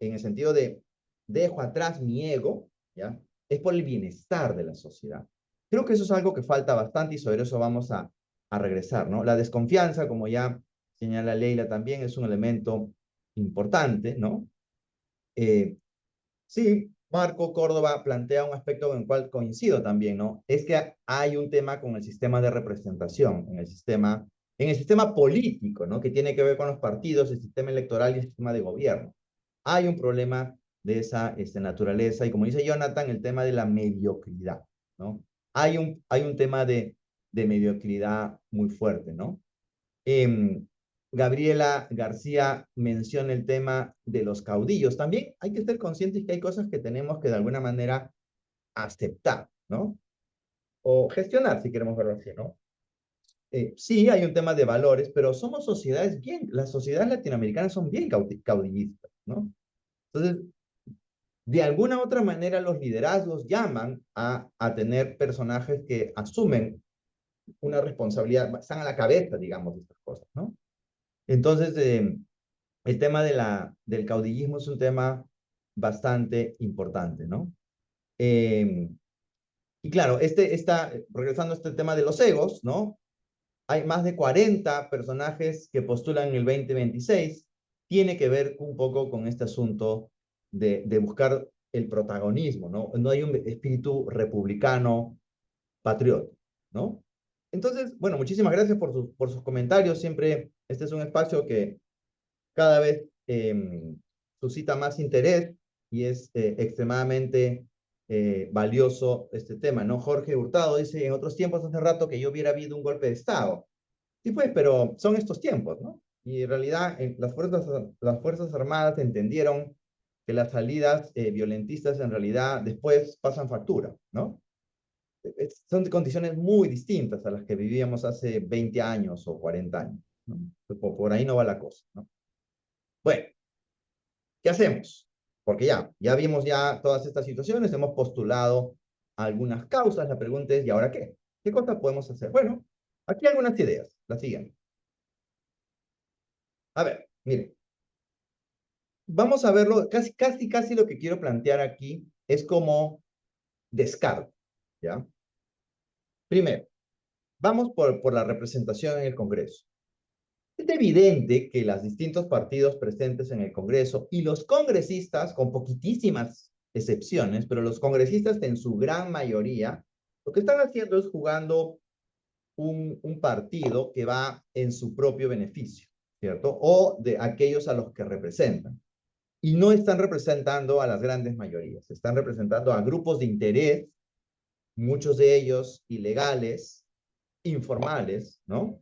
en el sentido de dejo atrás mi ego, ¿ya? Es por el bienestar de la sociedad. Creo que eso es algo que falta bastante y sobre eso vamos a regresar, ¿no? La desconfianza, como ya señala Leila también, es un elemento importante, ¿no? Sí, Marco Córdoba plantea un aspecto en el cual coincido también, ¿no? Es que hay un tema con el sistema de representación, en el sistema político, ¿no? Que tiene que ver con los partidos, el sistema electoral y el sistema de gobierno. Hay un problema de esa naturaleza y como dice Jonathan, el tema de la mediocridad, ¿no? Hay un tema de mediocridad muy fuerte, ¿no? Gabriela García menciona el tema de los caudillos. También hay que ser conscientes que hay cosas que tenemos que de alguna manera aceptar, ¿no? O gestionar, si queremos verlo así, ¿no? Sí, hay un tema de valores, pero somos sociedades las sociedades latinoamericanas son bien caudillistas, ¿no? Entonces, de alguna u otra manera los liderazgos llaman a tener personajes que asumen una responsabilidad, están a la cabeza, digamos, de estas cosas, ¿no? Entonces, el tema del caudillismo es un tema bastante importante, ¿no? Y claro, regresando a este tema de los egos, ¿no? Hay más de 40 personajes que postulan en el 2026. Tiene que ver un poco con este asunto de buscar el protagonismo, ¿no? No hay un espíritu republicano patriótico, ¿no? Entonces, bueno, muchísimas gracias por sus comentarios. Siempre este es un espacio que cada vez suscita más interés y es extremadamente valioso este tema, ¿no? Jorge Hurtado dice, en otros tiempos hace rato que yo hubiera habido un golpe de Estado. Sí, pues, pero son estos tiempos, ¿no? Y en realidad las Fuerzas Armadas entendieron que las salidas violentistas en realidad después pasan factura, ¿no? Son de condiciones muy distintas a las que vivíamos hace 20 años o 40 años, ¿no? Por ahí no va la cosa, ¿no? Bueno, ¿qué hacemos? Porque ya vimos ya todas estas situaciones, hemos postulado algunas causas, la pregunta es, ¿y ahora qué? ¿Qué cosas podemos hacer? Bueno, aquí hay algunas ideas, la siguiente. A ver, miren, vamos a verlo, casi lo que quiero plantear aquí es como descarte, ¿ya? Primero, vamos por la representación en el Congreso. Es evidente que los distintos partidos presentes en el Congreso y los congresistas, con poquitísimas excepciones, pero los congresistas en su gran mayoría, lo que están haciendo es jugando un partido que va en su propio beneficio, ¿cierto? O de aquellos a los que representan. Y no están representando a las grandes mayorías, están representando a grupos de interés, muchos de ellos ilegales, informales, ¿no?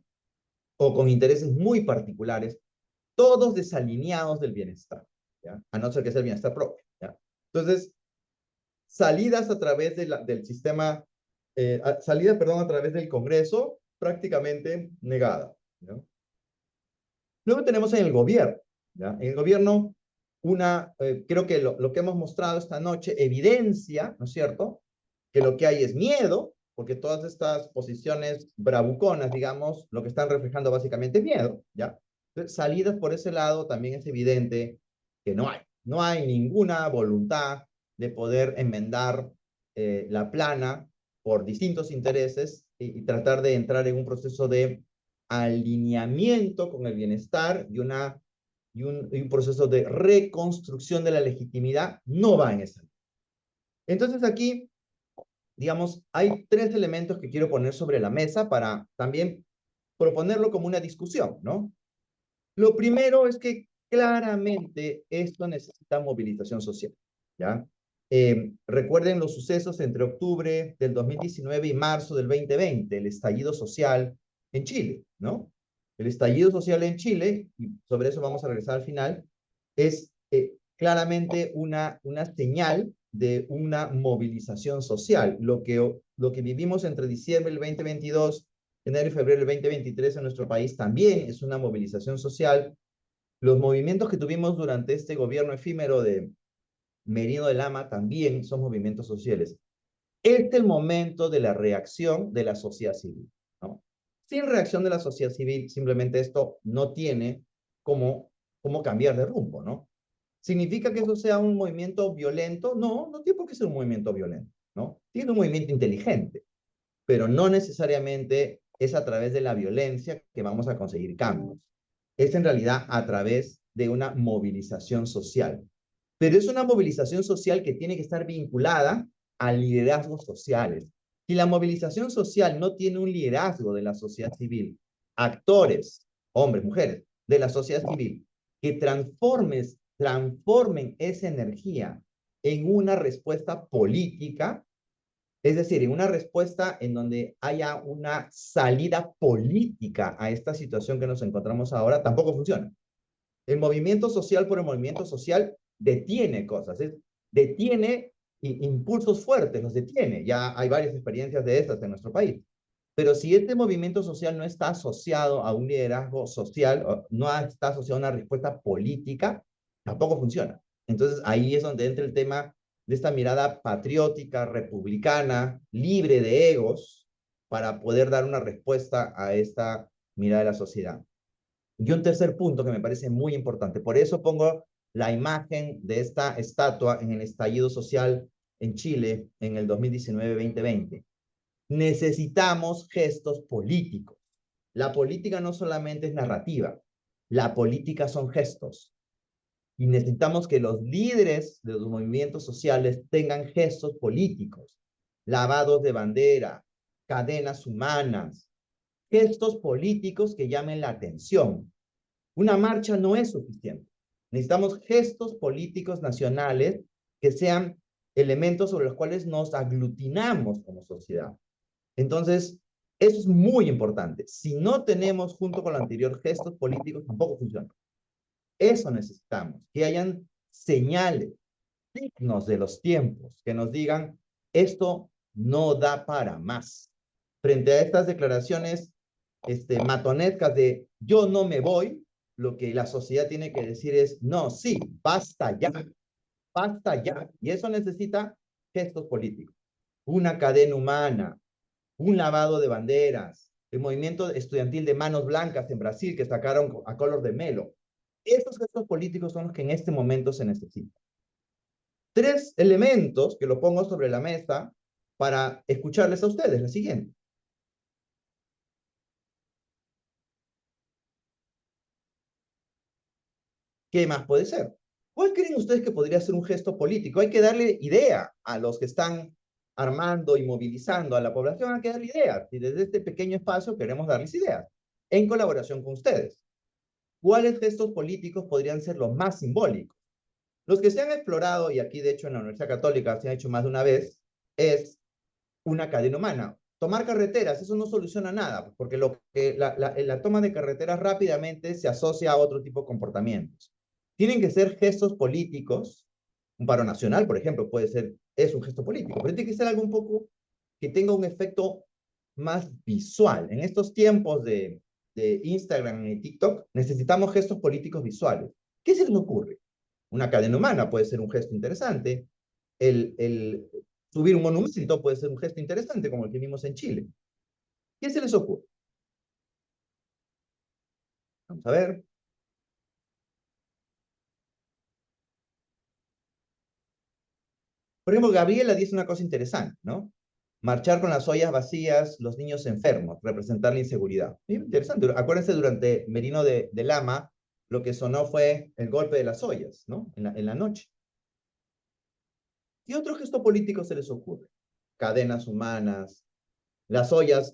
O con intereses muy particulares, todos desalineados del bienestar, ¿ya? A no ser que sea el bienestar propio, ¿ya? Entonces, salidas a través del sistema, perdón, a través del Congreso, prácticamente negada, ¿no? Luego tenemos en el gobierno, ¿ya? En el gobierno, creo que lo que hemos mostrado esta noche evidencia, ¿no es cierto?, que lo que hay es miedo, porque todas estas posiciones bravuconas, digamos, lo que están reflejando básicamente es miedo, ¿ya? Entonces, salidas por ese lado también es evidente que no hay ninguna voluntad de poder enmendar la plana por distintos intereses y tratar de entrar en un proceso de alineamiento con el bienestar y un proceso de reconstrucción de la legitimidad no va en esa. Entonces aquí, digamos, hay tres elementos que quiero poner sobre la mesa para también proponerlo como una discusión, ¿no? Lo primero es que claramente esto necesita movilización social, ¿ya? Recuerden los sucesos entre octubre del 2019 y marzo del 2020, el estallido social en Chile, ¿no? El estallido social en Chile, y sobre eso vamos a regresar al final, es claramente una señal de una movilización social. Lo que vivimos entre diciembre del 2022, enero y febrero del 2023 en nuestro país también es una movilización social. Los movimientos que tuvimos durante este gobierno efímero de Merino de Lama también son movimientos sociales. Este es el momento de la reacción de la sociedad civil, ¿no? Sin reacción de la sociedad civil, simplemente esto no tiene cómo cambiar de rumbo, ¿no? ¿Significa que eso sea un movimiento violento? No, no tiene por qué ser un movimiento violento, ¿no? Tiene un movimiento inteligente, pero no necesariamente es a través de la violencia que vamos a conseguir cambios. Es en realidad a través de una movilización social. Pero es una movilización social que tiene que estar vinculada a liderazgos sociales. Si la movilización social no tiene un liderazgo de la sociedad civil, actores, hombres, mujeres, de la sociedad civil, que transformen esa energía en una respuesta política, es decir, en una respuesta en donde haya una salida política a esta situación que nos encontramos ahora, tampoco funciona. El movimiento social por el movimiento social detiene cosas, detiene impulsos fuertes, los detiene. Ya hay varias experiencias de estas en nuestro país. Pero si este movimiento social no está asociado a un liderazgo social, no está asociado a una respuesta política, tampoco funciona. Entonces ahí es donde entra el tema de esta mirada patriótica, republicana, libre de egos, para poder dar una respuesta a esta mirada de la sociedad. Y un tercer punto que me parece muy importante, por eso pongo la imagen de esta estatua en el estallido social en Chile en el 2019-2020. Necesitamos gestos políticos. La política no solamente es narrativa, la política son gestos. Y necesitamos que los líderes de los movimientos sociales tengan gestos políticos, lavados de bandera, cadenas humanas, gestos políticos que llamen la atención. Una marcha no es suficiente. Necesitamos gestos políticos nacionales que sean elementos sobre los cuales nos aglutinamos como sociedad. Entonces, eso es muy importante. Si no tenemos junto con lo anterior gestos políticos, tampoco funciona. Eso necesitamos, que hayan señales, signos de los tiempos, que nos digan, esto no da para más. Frente a estas declaraciones matonescas de yo no me voy, lo que la sociedad tiene que decir es, no, sí, basta ya, basta ya. Y eso necesita gestos políticos. Una cadena humana, un lavado de banderas, el movimiento estudiantil de Manos Blancas en Brasil que sacaron a color de Melo. Esos gestos políticos son los que en este momento se necesitan. Tres elementos que lo pongo sobre la mesa para escucharles a ustedes. La siguiente. ¿Qué más puede ser? ¿Cuál creen ustedes que podría ser un gesto político? Hay que darle idea a los que están armando y movilizando a la población, hay que darle ideas. Y desde este pequeño espacio queremos darles ideas, en colaboración con ustedes. ¿Cuáles gestos políticos podrían ser los más simbólicos? Los que se han explorado, y aquí de hecho en la Universidad Católica se han hecho más de una vez, es una cadena humana. Tomar carreteras, eso no soluciona nada, porque la toma de carreteras rápidamente se asocia a otro tipo de comportamientos. Tienen que ser gestos políticos. Un paro nacional, por ejemplo, es un gesto político, pero tiene que ser algo un poco que tenga un efecto más visual. En estos tiempos de Instagram y TikTok, necesitamos gestos políticos visuales. ¿Qué se les ocurre? Una cadena humana puede ser un gesto interesante. El subir un monumento puede ser un gesto interesante, como el que vimos en Chile. ¿Qué se les ocurre? Vamos a ver. Por ejemplo, Gabriela dice una cosa interesante, ¿no? Marchar con las ollas vacías, los niños enfermos, representar la inseguridad. Interesante. Acuérdense, durante Merino de Lama, lo que sonó fue el golpe de las ollas, ¿no? En la noche. ¿Qué otro gesto político se les ocurre? Cadenas humanas, las ollas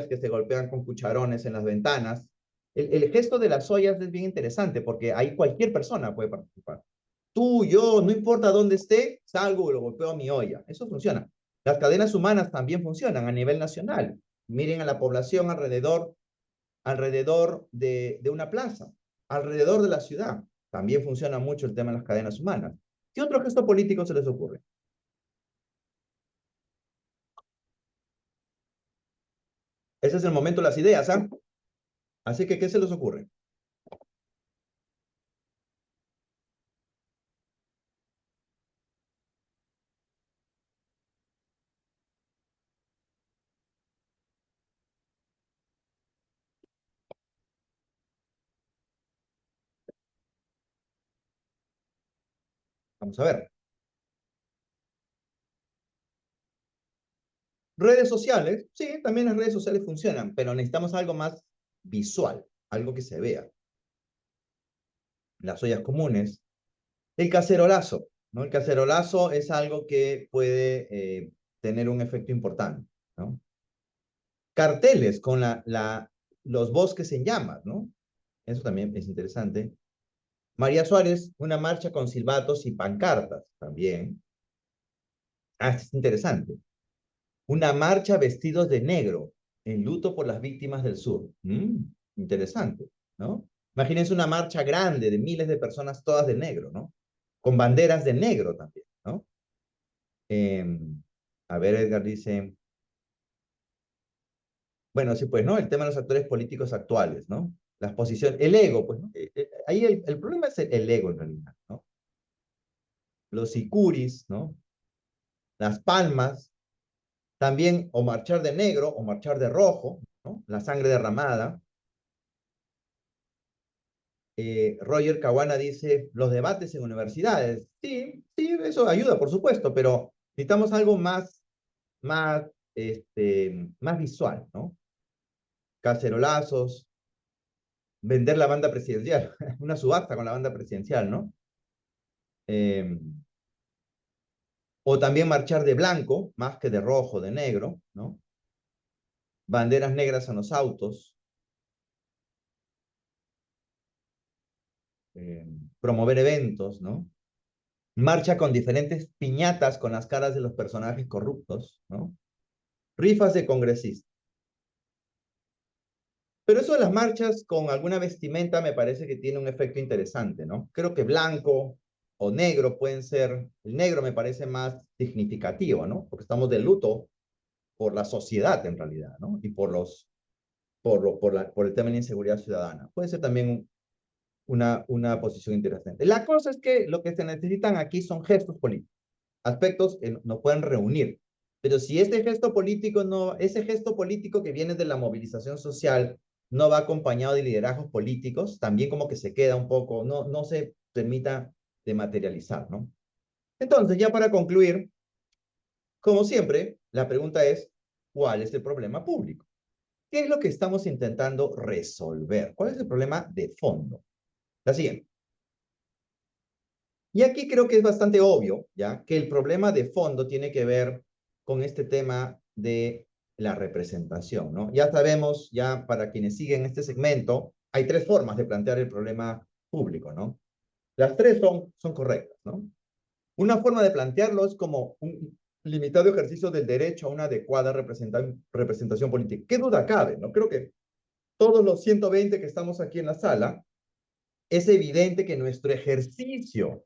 que se golpean con cucharones en las ventanas. El gesto de las ollas es bien interesante porque ahí cualquier persona puede participar. Tú, yo, no importa dónde esté, salgo y lo golpeo a mi olla. Eso funciona. Las cadenas humanas también funcionan a nivel nacional. Miren a la población alrededor de una plaza, alrededor de la ciudad. También funciona mucho el tema de las cadenas humanas. ¿Qué otro gesto político se les ocurre? Ese es el momento de las ideas, ¿ah? Así que, ¿qué se les ocurre? Vamos a ver. Redes sociales, sí, también las redes sociales funcionan, pero necesitamos algo más visual, algo que se vea. Las ollas comunes. El cacerolazo, ¿no? El cacerolazo es algo que puede tener un efecto importante, ¿no? Carteles con los bosques en llamas, ¿no? Eso también es interesante. María Suárez, una marcha con silbatos y pancartas, también. Ah, es interesante. Una marcha vestidos de negro, en luto por las víctimas del sur. Interesante, ¿no? Imagínense una marcha grande de miles de personas, todas de negro, ¿no? Con banderas de negro también, ¿no? A ver, Edgar dice, bueno, sí, pues, ¿no? El tema de los actores políticos actuales, ¿no? Las posiciones, el ego, pues, ¿no? Ahí el problema es el ego en realidad, ¿no? Los sicuris, ¿no? Las palmas, también o marchar de negro o marchar de rojo, ¿no? La sangre derramada. Roger Caguana dice, los debates en universidades. Sí, sí, eso ayuda, por supuesto, pero necesitamos algo más visual, ¿no? Cacerolazos, vender la banda presidencial, una subasta con la banda presidencial, ¿no? O también marchar de blanco, más que de rojo, de negro, ¿no? Banderas negras en los autos. Promover eventos, ¿no? Marcha con diferentes piñatas con las caras de los personajes corruptos, ¿no? Rifas de congresistas. Pero eso de las marchas con alguna vestimenta me parece que tiene un efecto interesante, ¿no? Creo que blanco o negro pueden ser, el negro me parece más significativo, ¿no? Porque estamos de luto por la sociedad en realidad, ¿no? Y por el tema de la inseguridad ciudadana. Puede ser también una posición interesante. La cosa es que lo que se necesitan aquí son gestos políticos, aspectos que nos pueden reunir. Pero si ese gesto político que viene de la movilización social no va acompañado de liderazgos políticos, también como que se queda un poco, no se permita de materializar, ¿no? Entonces, ya para concluir, como siempre, la pregunta es, ¿cuál es el problema público? ¿Qué es lo que estamos intentando resolver? ¿Cuál es el problema de fondo? La siguiente. Y aquí creo que es bastante obvio, ¿ya? Que el problema de fondo tiene que ver con este tema de la representación, ¿no? Ya sabemos, ya para quienes siguen este segmento, hay tres formas de plantear el problema público, ¿no? Las tres son correctas, ¿no? Una forma de plantearlo es como un limitado ejercicio del derecho a una adecuada representación política. ¿Qué duda cabe, no? Creo que todos los 120 que estamos aquí en la sala, es evidente que nuestro ejercicio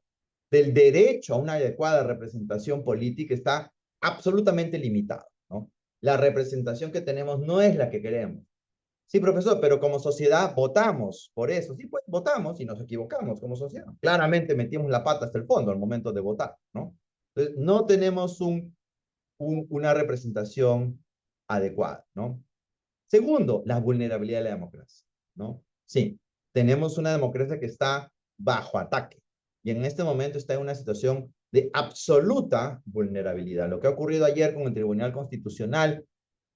del derecho a una adecuada representación política está absolutamente limitado, ¿no? La representación que tenemos no es la que queremos. Sí, profesor, pero como sociedad votamos por eso. Sí, pues votamos y nos equivocamos como sociedad. Claramente metimos la pata hasta el fondo al momento de votar, ¿no? Entonces, no tenemos una representación adecuada, ¿no? Segundo, la vulnerabilidad de la democracia, ¿no? Sí, tenemos una democracia que está bajo ataque y en este momento está en una situación de absoluta vulnerabilidad. Lo que ha ocurrido ayer con el Tribunal Constitucional,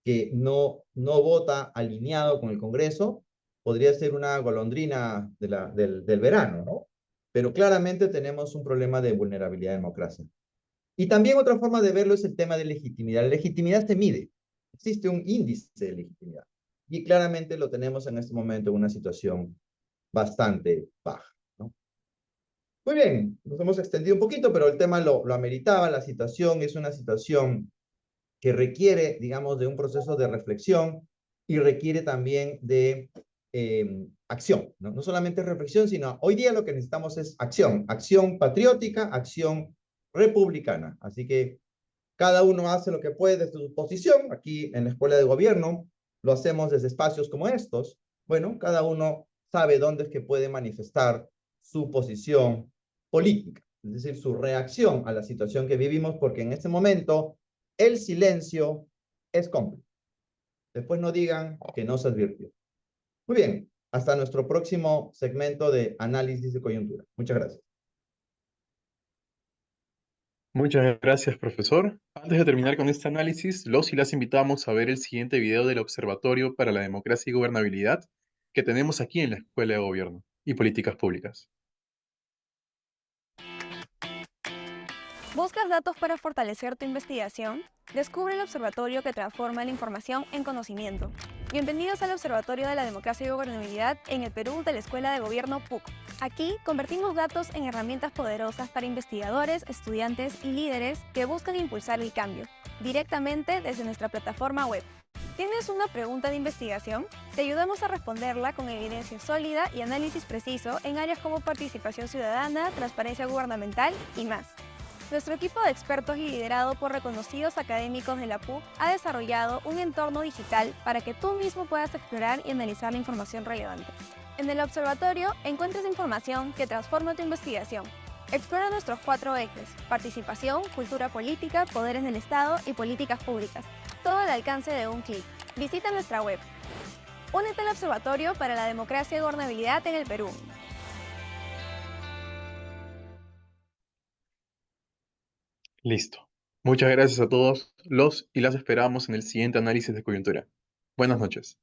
que no vota alineado con el Congreso, podría ser una golondrina del verano, ¿no? Pero claramente tenemos un problema de vulnerabilidad de democracia. Y también otra forma de verlo es el tema de legitimidad. La legitimidad se mide. Existe un índice de legitimidad. y claramente lo tenemos en este momento en una situación bastante baja, ¿no? Muy bien, nos hemos extendido un poquito, pero el tema lo ameritaba. La situación es una situación que requiere, digamos, de un proceso de reflexión y requiere también de acción, ¿no? No solamente reflexión, sino hoy día lo que necesitamos es acción, acción patriótica, acción republicana. Así que cada uno hace lo que puede desde su posición. Aquí en la Escuela de Gobierno lo hacemos desde espacios como estos. Bueno, cada uno sabe dónde es que puede manifestar su posición política, es decir, su reacción a la situación que vivimos, porque en este momento el silencio es cómplice. Después no digan que no se advirtió. Muy bien, hasta nuestro próximo segmento de análisis de coyuntura. Muchas gracias. Muchas gracias, profesor. Antes de terminar con este análisis, los y las invitamos a ver el siguiente video del Observatorio para la Democracia y Gobernabilidad que tenemos aquí en la Escuela de Gobierno y Políticas Públicas. ¿Buscas datos para fortalecer tu investigación? Descubre el observatorio que transforma la información en conocimiento. Bienvenidos al Observatorio de la Democracia y Gobernabilidad en el Perú de la Escuela de Gobierno PUC. Aquí convertimos datos en herramientas poderosas para investigadores, estudiantes y líderes que buscan impulsar el cambio, directamente desde nuestra plataforma web. ¿Tienes una pregunta de investigación? Te ayudamos a responderla con evidencia sólida y análisis preciso en áreas como participación ciudadana, transparencia gubernamental y más. Nuestro equipo de expertos y liderado por reconocidos académicos de la PUC ha desarrollado un entorno digital para que tú mismo puedas explorar y analizar la información relevante. En el observatorio encuentras información que transforma tu investigación. Explora nuestros 4 ejes: participación, cultura política, poderes del Estado y políticas públicas. Todo al alcance de un clic. Visita nuestra web. Únete al Observatorio para la Democracia y Gobernabilidad en el Perú. Listo. Muchas gracias a todos los y las esperamos en el siguiente análisis de coyuntura. Buenas noches.